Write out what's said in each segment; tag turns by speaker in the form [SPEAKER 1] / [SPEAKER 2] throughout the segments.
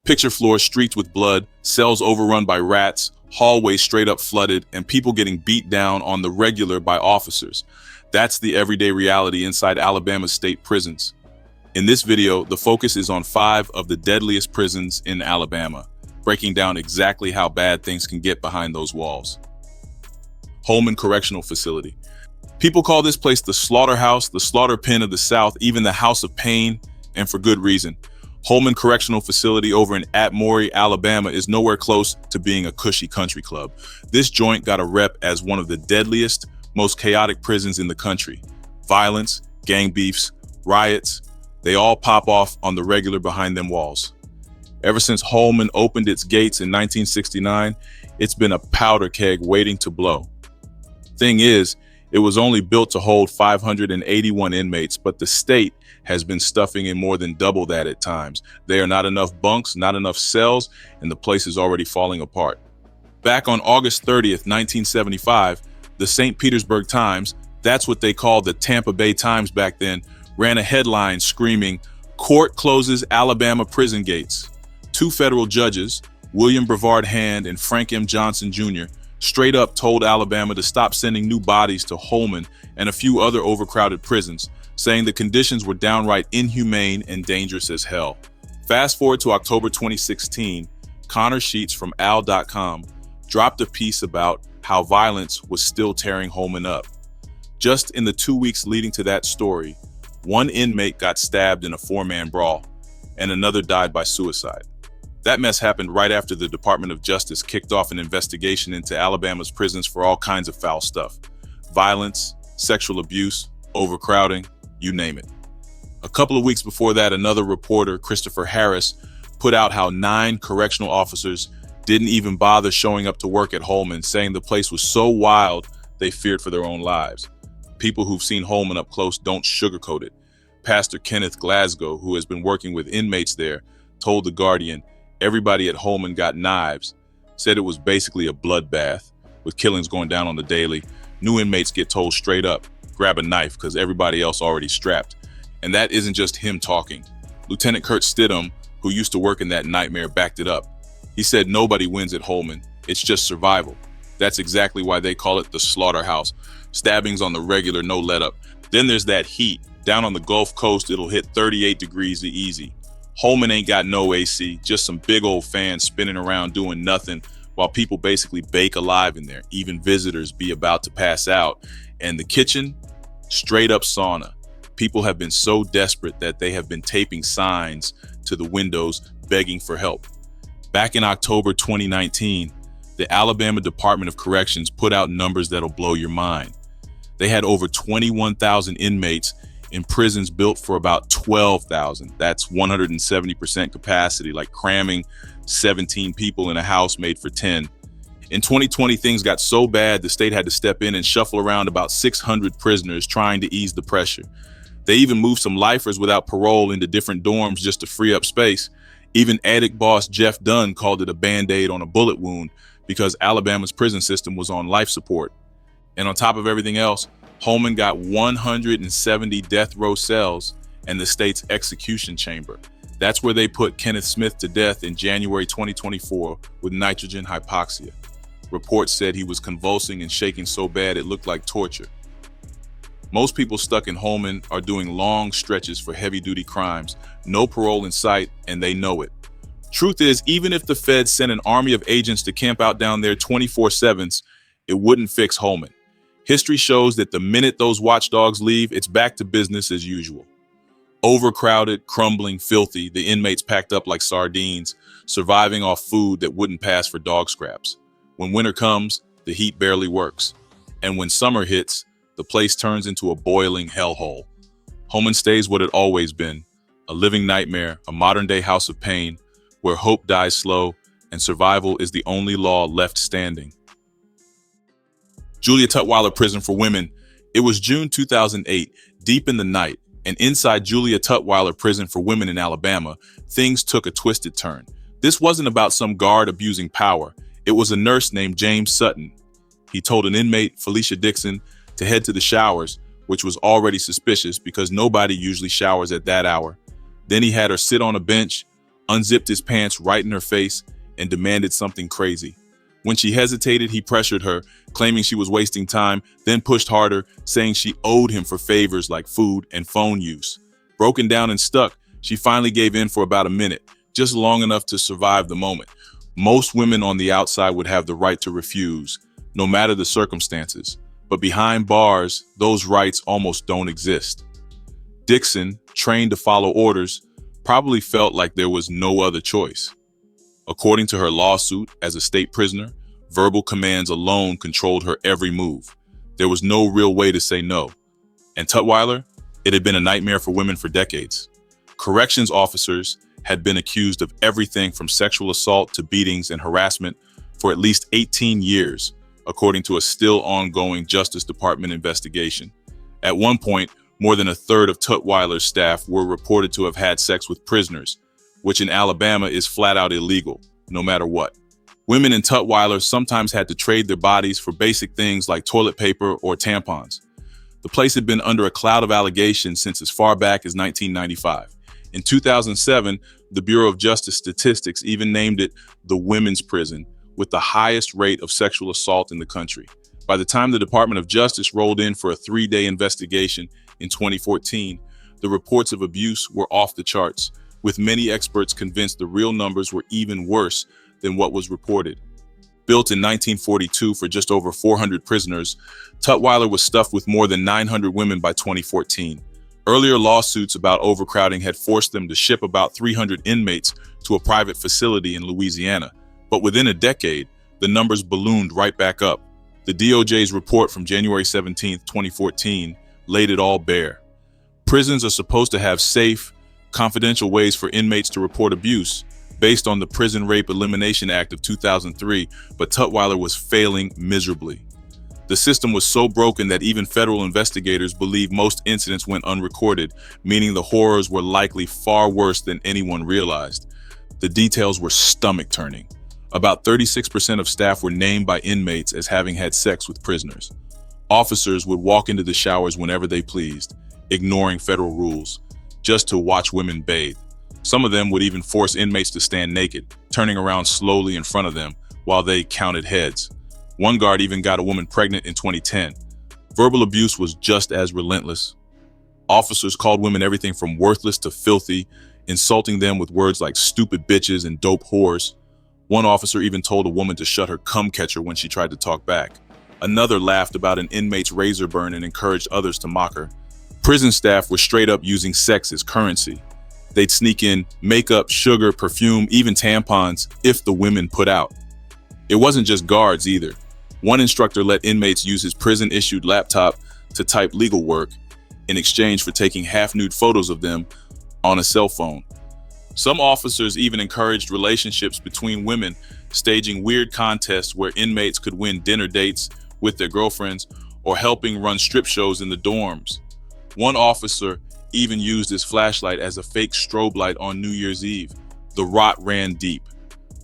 [SPEAKER 1] Picture floors streaked with blood, cells overrun by rats, hallways straight up flooded, and people getting beat down on the regular by officers. That's the everyday reality inside Alabama's state prisons. In this video, the focus is on 5 of the deadliest prisons in Alabama, breaking down exactly how bad things can get behind those walls. Holman Correctional Facility. People call this place the Slaughterhouse, the slaughter pen of the South, even the House of Pain, and for good reason. Holman Correctional Facility over in Atmore, Alabama is nowhere close to being a cushy country club. This joint got a rep as one of the deadliest, most chaotic prisons in the country. Violence, gang beefs, riots, they all pop off on the regular behind them walls. Ever since Holman opened its gates in 1969, it's been a powder keg waiting to blow. Thing is, it was only built to hold 581 inmates, but the state has been stuffing in more than double that at times. There are not enough bunks, not enough cells, and the place is already falling apart. Back on August 30th, 1975, the St. Petersburg Times, that's what they called the Tampa Bay Times back then, ran a headline screaming, "Court closes Alabama prison gates." 2 federal judges, William Brevard Hand and Frank M. Johnson Jr., straight up told Alabama to stop sending new bodies to Holman and a few other overcrowded prisons, saying the conditions were downright inhumane and dangerous as hell. Fast forward to October 2016, Connor Sheets from Al.com dropped a piece about how violence was still tearing Holman up. Just in the 2 weeks leading to that story, 1 inmate got stabbed in a 4-man brawl, and another died by suicide. That mess happened right after the Department of Justice kicked off an investigation into Alabama's prisons for all kinds of foul stuff. Violence, sexual abuse, overcrowding, you name it. A couple of weeks before that, another reporter, Christopher Harris, put out how 9 correctional officers didn't even bother showing up to work at Holman, saying the place was so wild they feared for their own lives. People who've seen Holman up close don't sugarcoat it. Pastor Kenneth Glasgow, who has been working with inmates there, told The Guardian, everybody at Holman got knives, said it was basically a bloodbath, with killings going down on the daily. New inmates get told straight up, grab a knife because everybody else already strapped. And that isn't just him talking. Lieutenant Kurt Stidham, who used to work in that nightmare, backed it up. He said nobody wins at Holman, it's just survival. That's exactly why they call it the Slaughterhouse. Stabbings on the regular, no let up. Then there's that heat. Down on the Gulf Coast, it'll hit 38 degrees easy. Holman ain't got no AC, just some big old fans spinning around doing nothing while people basically bake alive in there. Even visitors be about to pass out. And the kitchen, straight up sauna. People have been so desperate that they have been taping signs to the windows begging for help. Back in October 2019, the Alabama Department of Corrections put out numbers that'll blow your mind. They had over 21,000 inmates in prisons built for about 12,000. That's 170% capacity, like cramming 17 people in a house made for 10. In 2020, things got so bad, the state had to step in and shuffle around about 600 prisoners trying to ease the pressure. They even moved some lifers without parole into different dorms just to free up space. Even addict boss Jeff Dunn called it a Band-Aid on a bullet wound because Alabama's prison system was on life support. And on top of everything else, Holman got 170 death row cells and the state's execution chamber. That's where they put Kenneth Smith to death in January 2024 with nitrogen hypoxia. Reports said he was convulsing and shaking so bad it looked like torture. Most people stuck in Holman are doing long stretches for heavy-duty crimes, no parole in sight, and they know it. Truth is, even if the feds sent an army of agents to camp out down there 24/7, it wouldn't fix Holman. History shows that the minute those watchdogs leave, it's back to business as usual. Overcrowded, crumbling, filthy, the inmates packed up like sardines, surviving off food that wouldn't pass for dog scraps. When winter comes, the heat barely works. And when summer hits, the place turns into a boiling hellhole. Holman stays what it always been, a living nightmare, a modern-day house of pain, where hope dies slow and survival is the only law left standing. Julia Tutweiler Prison for Women. It was June 2008, deep in the night, and inside Julia Tutweiler Prison for Women in Alabama, things took a twisted turn. This wasn't about some guard abusing power. It was a nurse named James Sutton. He told an inmate, Felicia Dixon, to head to the showers, which was already suspicious because nobody usually showers at that hour. Then he had her sit on a bench, unzipped his pants right in her face, and demanded something crazy. When she hesitated, he pressured her, claiming she was wasting time, then pushed harder, saying she owed him for favors like food and phone use. Broken down and stuck, she finally gave in for about a minute, just long enough to survive the moment. Most women on the outside would have the right to refuse, no matter the circumstances. But behind bars, those rights almost don't exist. Dixon, trained to follow orders, probably felt like there was no other choice. According to her lawsuit, as a state prisoner, verbal commands alone controlled her every move. There was no real way to say no. And Tutweiler? It had been a nightmare for women for decades. Corrections officers had been accused of everything from sexual assault to beatings and harassment for at least 18 years, according to a still ongoing Justice Department investigation. At one point, more than a third of Tutweiler's staff were reported to have had sex with prisoners, which in Alabama is flat out illegal, no matter what. Women in Tutweiler sometimes had to trade their bodies for basic things like toilet paper or tampons. The place had been under a cloud of allegations since as far back as 1995. In 2007, the Bureau of Justice Statistics even named it the women's prison, with the highest rate of sexual assault in the country. By the time the Department of Justice rolled in for a 3-day investigation in 2014, the reports of abuse were off the charts, with many experts convinced the real numbers were even worse than what was reported. Built in 1942 for just over 400 prisoners, Tutweiler was stuffed with more than 900 women by 2014. Earlier lawsuits about overcrowding had forced them to ship about 300 inmates to a private facility in Louisiana. But within a decade, the numbers ballooned right back up. The DOJ's report from January 17, 2014, laid it all bare. Prisons are supposed to have safe, confidential ways for inmates to report abuse based on the Prison Rape Elimination Act of 2003, but Tutweiler was failing miserably. The system was so broken that even federal investigators believe most incidents went unrecorded, meaning the horrors were likely far worse than anyone realized. The details were stomach-turning. About 36% of staff were named by inmates as having had sex with prisoners. Officers would walk into the showers whenever they pleased, ignoring federal rules, just to watch women bathe. Some of them would even force inmates to stand naked, turning around slowly in front of them while they counted heads. One guard even got a woman pregnant in 2010. Verbal abuse was just as relentless. Officers called women everything from worthless to filthy, insulting them with words like stupid bitches and dope whores. One officer even told a woman to shut her cum catcher when she tried to talk back. Another laughed about an inmate's razor burn and encouraged others to mock her. Prison staff were straight up using sex as currency. They'd sneak in makeup, sugar, perfume, even tampons if the women put out. It wasn't just guards either. One instructor let inmates use his prison-issued laptop to type legal work in exchange for taking half-nude photos of them on a cell phone. Some officers even encouraged relationships between women, staging weird contests where inmates could win dinner dates with their girlfriends or helping run strip shows in the dorms. One officer even used his flashlight as a fake strobe light on New Year's Eve. The rot ran deep.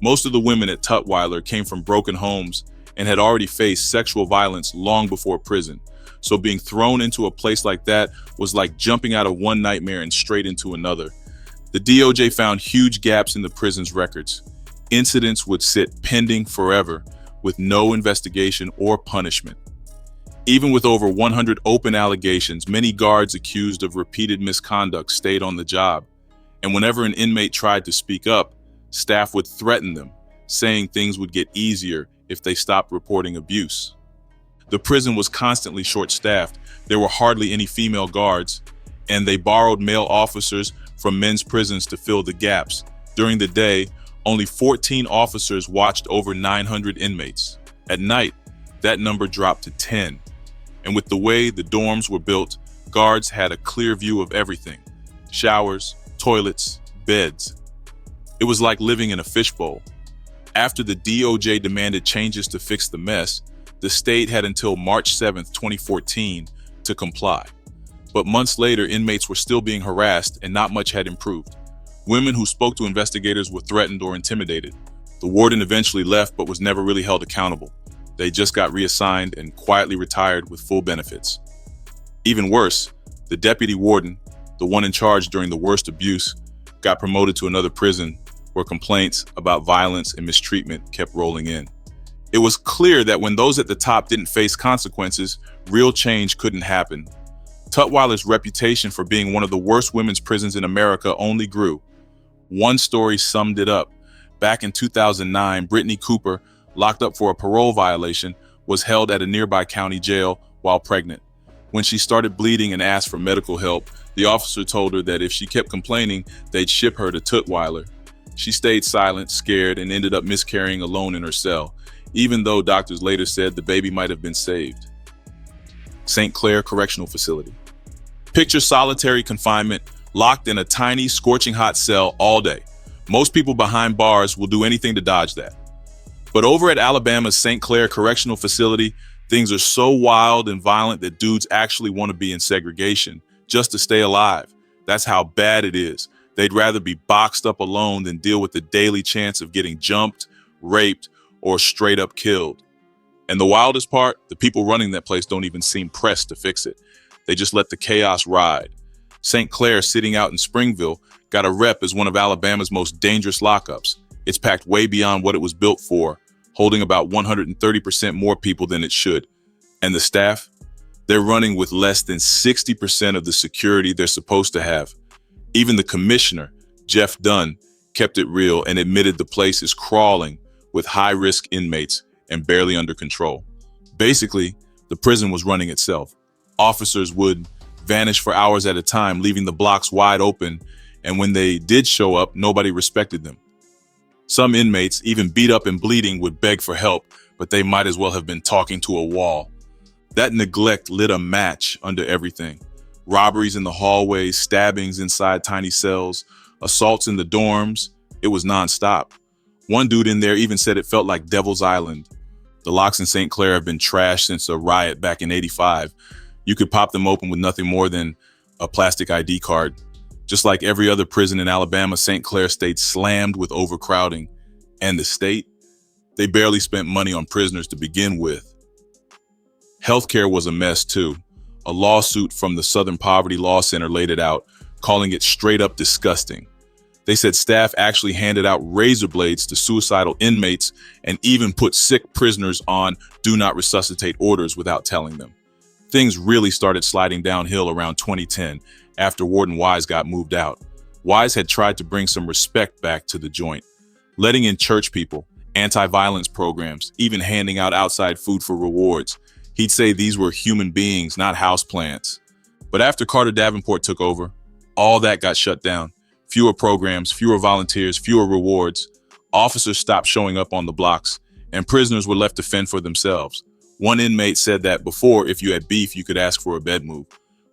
[SPEAKER 1] Most of the women at Tutweiler came from broken homes and had already faced sexual violence long before prison. So being thrown into a place like that was like jumping out of one nightmare and straight into another. The DOJ found huge gaps in the prison's records. Incidents would sit pending forever with no investigation or punishment. Even with over 100 open allegations, many guards accused of repeated misconduct stayed on the job. And whenever an inmate tried to speak up, staff would threaten them, saying things would get easier if they stopped reporting abuse. The prison was constantly short-staffed. There were hardly any female guards, and they borrowed male officers from men's prisons to fill the gaps. During the day, only 14 officers watched over 900 inmates. At night, that number dropped to 10. And with the way the dorms were built, guards had a clear view of everything: showers, toilets, beds. It was like living in a fishbowl. After the DOJ demanded changes to fix the mess, the state had until March 7, 2014 to comply. But months later, inmates were still being harassed and not much had improved. Women who spoke to investigators were threatened or intimidated. The warden eventually left but was never really held accountable. They just got reassigned and quietly retired with full benefits. Even worse, the deputy warden, the one in charge during the worst abuse, got promoted to another prison where complaints about violence and mistreatment kept rolling in. It was clear that when those at the top didn't face consequences, real change couldn't happen. Tutweiler's reputation for being one of the worst women's prisons in America only grew. One story summed it up. Back in 2009, Brittany Cooper, locked up for a parole violation, was held at a nearby county jail while pregnant. When she started bleeding and asked for medical help, the officer told her that if she kept complaining, they'd ship her to Tutweiler. She stayed silent, scared, and ended up miscarrying alone in her cell, even though doctors later said the baby might have been saved. St. Clair Correctional Facility. Picture solitary confinement, locked in a tiny, scorching hot cell all day. Most people behind bars will do anything to dodge that. But over at Alabama's St. Clair Correctional Facility, things are so wild and violent that dudes actually want to be in segregation just to stay alive. That's how bad it is. They'd rather be boxed up alone than deal with the daily chance of getting jumped, raped, or straight up killed. And the wildest part, the people running that place don't even seem pressed to fix it. They just let the chaos ride. St. Clair, sitting out in Springville, got a rep as one of Alabama's most dangerous lockups. It's packed way beyond what it was built for, holding about 130% more people than it should. And the staff? They're running with less than 60% of the security they're supposed to have. Even the commissioner, Jeff Dunn, kept it real and admitted the place is crawling with high-risk inmates and barely under control. Basically, the prison was running itself. Officers would vanish for hours at a time, leaving the blocks wide open, and when they did show up, nobody respected them. Some inmates, even beat up and bleeding, would beg for help, but they might as well have been talking to a wall. That neglect lit a match under everything. Robberies in the hallways, stabbings inside tiny cells, assaults in the dorms. It was nonstop. One dude in there even said it felt like Devil's Island. The locks in St. Clair have been trashed since a riot back in '85. You could pop them open with nothing more than a plastic ID card. Just like every other prison in Alabama, St. Clair stayed slammed with overcrowding. And the state? They barely spent money on prisoners to begin with. Healthcare was a mess too. A lawsuit from the Southern Poverty Law Center laid it out, calling it straight up disgusting. They said staff actually handed out razor blades to suicidal inmates and even put sick prisoners on do not resuscitate orders without telling them. Things really started sliding downhill around 2010 after Warden Wise got moved out. Wise had tried to bring some respect back to the joint, letting in church people, anti-violence programs, even handing out outside food for rewards. He'd say these were human beings, not houseplants. But after Carter Davenport took over, all that got shut down. Fewer programs, fewer volunteers, fewer rewards. Officers stopped showing up on the blocks, and prisoners were left to fend for themselves. One inmate said that before, if you had beef, you could ask for a bed move.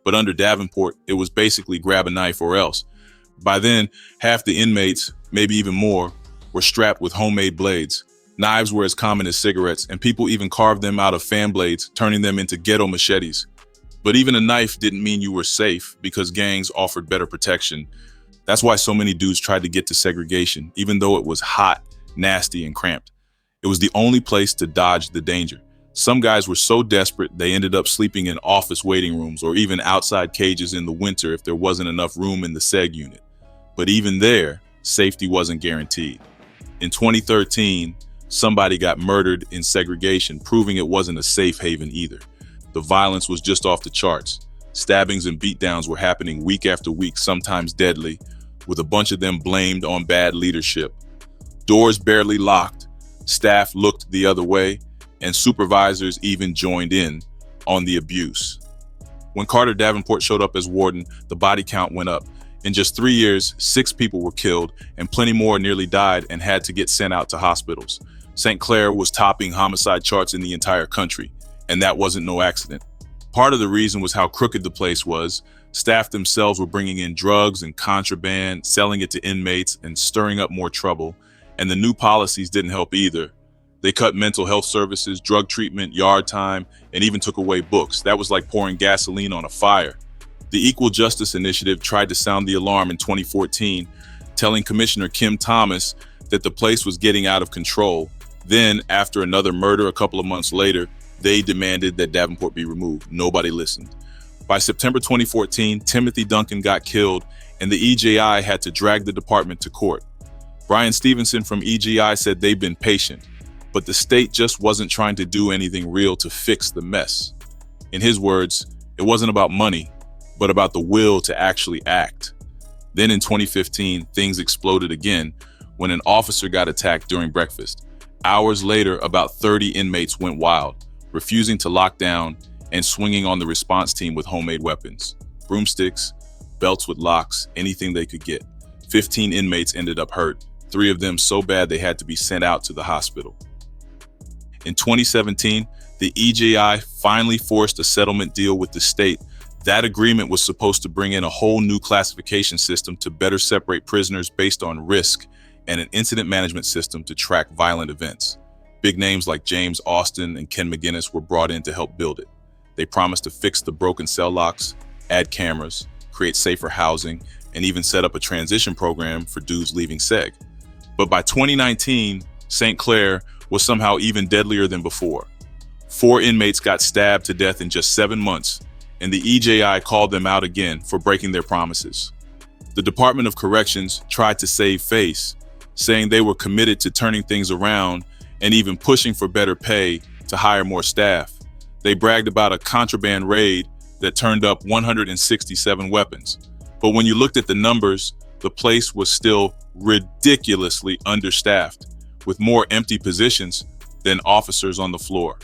[SPEAKER 1] But under Davenport, it was basically grab a knife or else. By then, half the inmates, maybe even more, were strapped with homemade blades. Knives were as common as cigarettes, and people even carved them out of fan blades, turning them into ghetto machetes. But even a knife didn't mean you were safe, because gangs offered better protection. That's why so many dudes tried to get to segregation, even though it was hot, nasty, and cramped. It was the only place to dodge the danger. Some guys were so desperate they ended up sleeping in office waiting rooms or even outside cages in the winter if there wasn't enough room in the seg unit. But even there, safety wasn't guaranteed. In 2013, somebody got murdered in segregation, proving it wasn't a safe haven either. The violence was just off the charts. Stabbings and beatdowns were happening week after week, sometimes deadly, with a bunch of them blamed on bad leadership. Doors barely locked, staff looked the other way, and supervisors even joined in on the abuse. When Carter Davenport showed up as warden, the body count went up. In just 3 years, 6 people were killed, and plenty more nearly died and had to get sent out to hospitals. St. Clair was topping homicide charts in the entire country, and that wasn't no accident. Part of the reason was how crooked the place was. Staff themselves were bringing in drugs and contraband, selling it to inmates, and stirring up more trouble. And the new policies didn't help either. They cut mental health services, drug treatment, yard time, and even took away books. That was like pouring gasoline on a fire. The Equal Justice Initiative tried to sound the alarm in 2014, telling Commissioner Kim Thomas that the place was getting out of control. Then, after another murder a couple of months later, they demanded that Davenport be removed. Nobody listened. By September 2014, Timothy Duncan got killed, and the EJI had to drag the department to court. Brian Stevenson from EGI said they've been patient, but the state just wasn't trying to do anything real to fix the mess. In his words, it wasn't about money, but about the will to actually act. Then in 2015, things exploded again when an officer got attacked during breakfast. Hours later, about 30 inmates went wild, refusing to lock down and swinging on the response team with homemade weapons. Broomsticks, belts with locks, anything they could get. 15 inmates ended up hurt, 3 of them so bad they had to be sent out to the hospital. In 2017, the EJI finally forced a settlement deal with the state. That agreement was supposed to bring in a whole new classification system to better separate prisoners based on risk and an incident management system to track violent events. Big names like James Austin and Ken McGinnis were brought in to help build it. They promised to fix the broken cell locks, add cameras, create safer housing, and even set up a transition program for dudes leaving SEG. But by 2019, St. Clair was somehow even deadlier than before. 4 inmates got stabbed to death in just 7 months, and the EJI called them out again for breaking their promises. The Department of Corrections tried to save face, saying they were committed to turning things around and even pushing for better pay to hire more staff. They bragged about a contraband raid that turned up 167 weapons. But when you looked at the numbers, the place was still ridiculously understaffed, with more empty positions than officers on the floor.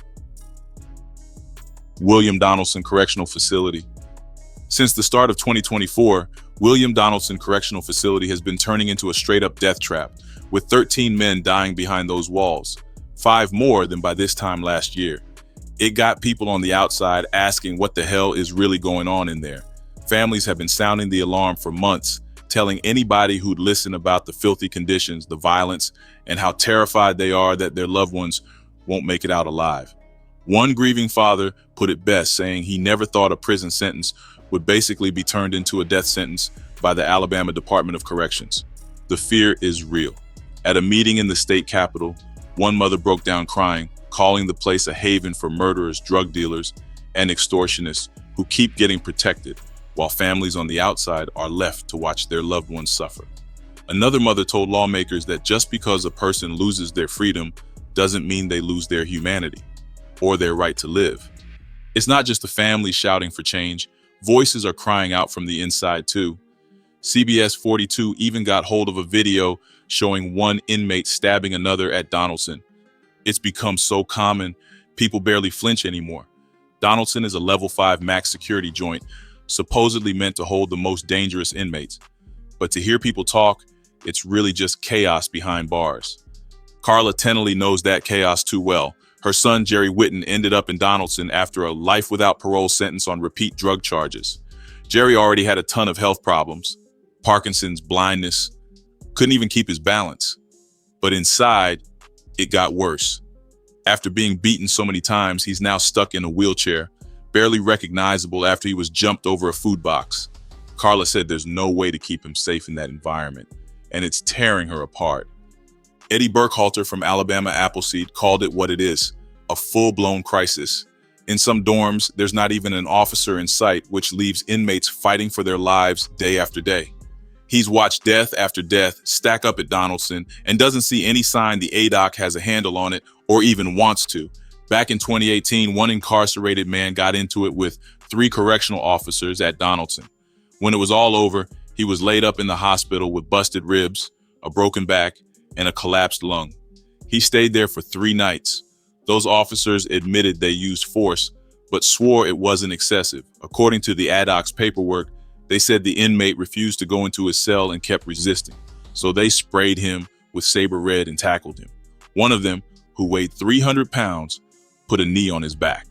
[SPEAKER 1] William Donaldson Correctional Facility. Since the start of 2024, William Donaldson Correctional Facility has been turning into a straight-up death trap, with 13 men dying behind those walls, 5 more than by this time last year. It got people on the outside asking what the hell is really going on in there. Families have been sounding the alarm for months, telling anybody who'd listen about the filthy conditions, the violence, and how terrified they are that their loved ones won't make it out alive. One grieving father put it best, saying he never thought a prison sentence would basically be turned into a death sentence by the Alabama Department of Corrections. The fear is real. At a meeting in the state capitol, one mother broke down crying, calling the place a haven for murderers, drug dealers, and extortionists who keep getting protected, while families on the outside are left to watch their loved ones suffer. Another mother told lawmakers that just because a person loses their freedom doesn't mean they lose their humanity or their right to live. It's not just the families shouting for change. Voices are crying out from the inside too. CBS 42 even got hold of a video showing one inmate stabbing another at Donaldson. It's become so common, people barely flinch anymore. Donaldson is a level 5 max security joint, supposedly meant to hold the most dangerous inmates. But to hear people talk, it's really just chaos behind bars. Carla Tennelly knows that chaos too well. Her son, Jerry Whitten, ended up in Donaldson after a life without parole sentence on repeat drug charges. Jerry already had a ton of health problems, Parkinson's, blindness, couldn't even keep his balance. But inside, it got worse. After being beaten so many times, he's now stuck in a wheelchair, barely recognizable after he was jumped over a food box. Carla said there's no way to keep him safe in that environment, and it's tearing her apart. Eddie Burkhalter from Alabama Appleseed called it what it is, a full-blown crisis. In some dorms, there's not even an officer in sight, which leaves inmates fighting for their lives day after day. He's watched death after death stack up at Donaldson and doesn't see any sign the ADOC has a handle on it or even wants to. Back in 2018, one incarcerated man got into it with 3 correctional officers at Donaldson. When it was all over, he was laid up in the hospital with busted ribs, a broken back, and a collapsed lung. He stayed there for 3 nights. Those officers admitted they used force, but swore it wasn't excessive. According to the ADOC's paperwork, they said the inmate refused to go into his cell and kept resisting. So they sprayed him with Sabre Red and tackled him. One of them, who weighed 300 pounds, put a knee on his back.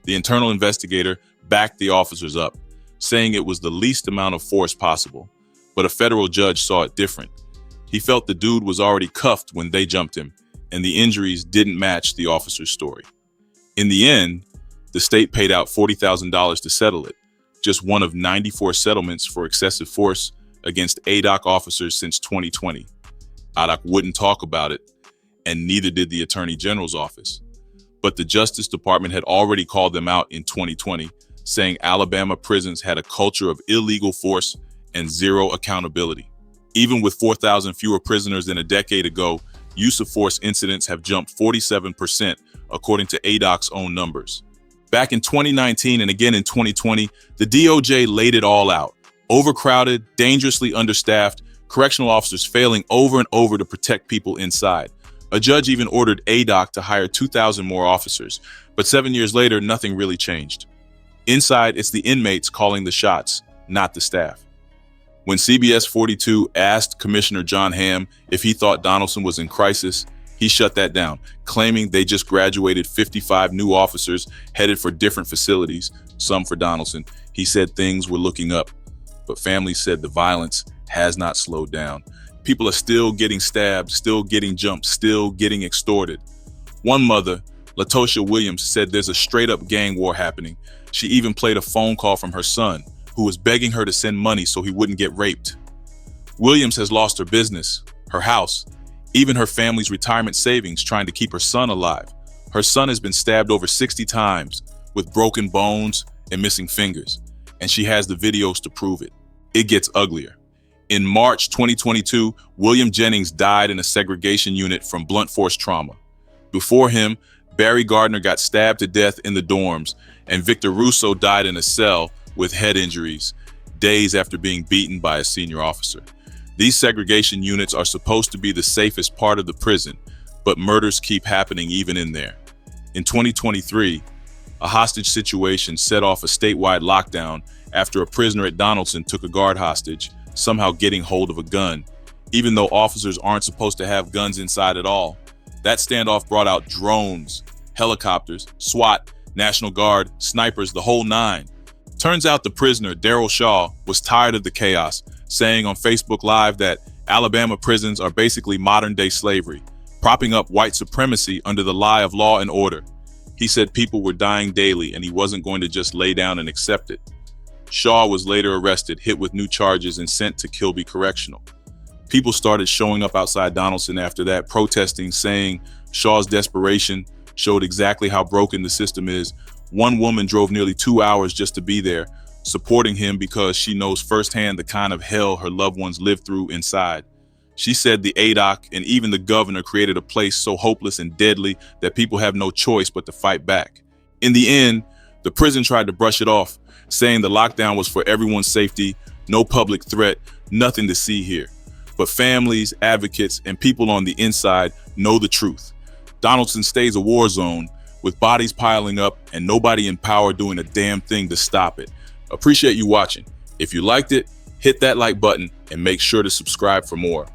[SPEAKER 1] The internal investigator backed the officers up, saying it was the least amount of force possible. But a federal judge saw it different. He felt the dude was already cuffed when they jumped him, and the injuries didn't match the officer's story. In the end, the state paid out $40,000 to settle it, just one of 94 settlements for excessive force against ADOC officers since 2020. ADOC wouldn't talk about it, and neither did the Attorney General's office. But the Justice Department had already called them out in 2020, saying Alabama prisons had a culture of illegal force and zero accountability. Even with 4,000 fewer prisoners than a decade ago, use of force incidents have jumped 47%, according to ADOC's own numbers. Back in 2019 and again in 2020, the DOJ laid it all out. Overcrowded, dangerously understaffed, correctional officers failing over and over to protect people inside. A judge even ordered ADOC to hire 2,000 more officers, but 7 years later, nothing really changed. Inside, it's the inmates calling the shots, not the staff. When CBS 42 asked Commissioner John Hamm if he thought Donaldson was in crisis, he shut that down, claiming they just graduated 55 new officers headed for different facilities, some for Donaldson. He said things were looking up, but families said the violence has not slowed down. People are still getting stabbed, still getting jumped, still getting extorted. One mother, Latosha Williams, said there's a straight-up gang war happening. She even played a phone call from her son, who was begging her to send money so he wouldn't get raped. Williams has lost her business, her house, even her family's retirement savings trying to keep her son alive. Her son has been stabbed over 60 times with broken bones and missing fingers, and she has the videos to prove it. It gets uglier. In March 2022, William Jennings died in a segregation unit from blunt force trauma. Before him, Barry Gardner got stabbed to death in the dorms, and Victor Russo died in a cell with head injuries, days after being beaten by a senior officer. These segregation units are supposed to be the safest part of the prison, but murders keep happening even in there. In 2023, a hostage situation set off a statewide lockdown after a prisoner at Donaldson took a guard hostage, somehow getting hold of a gun, even though officers aren't supposed to have guns inside at all. That standoff brought out drones, helicopters, SWAT, National Guard, snipers, the whole nine. Turns out the prisoner, Daryl Shaw, was tired of the chaos, saying on Facebook Live that Alabama prisons are basically modern-day slavery, propping up white supremacy under the lie of law and order. He said people were dying daily and he wasn't going to just lay down and accept it. Shaw was later arrested, hit with new charges, and sent to Kilby Correctional. People started showing up outside Donaldson after that, protesting, saying Shaw's desperation showed exactly how broken the system is. One woman drove nearly 2 hours just to be there, supporting him because she knows firsthand the kind of hell her loved ones lived through inside. She said the ADOC and even the governor created a place so hopeless and deadly that people have no choice but to fight back. In the end, the prison tried to brush it off, saying the lockdown was for everyone's safety, no public threat, nothing to see here. But families, advocates, and people on the inside know the truth. Donaldson stays a war zone, with bodies piling up and nobody in power doing a damn thing to stop it. Appreciate you watching. If you liked it, hit that like button and make sure to subscribe for more.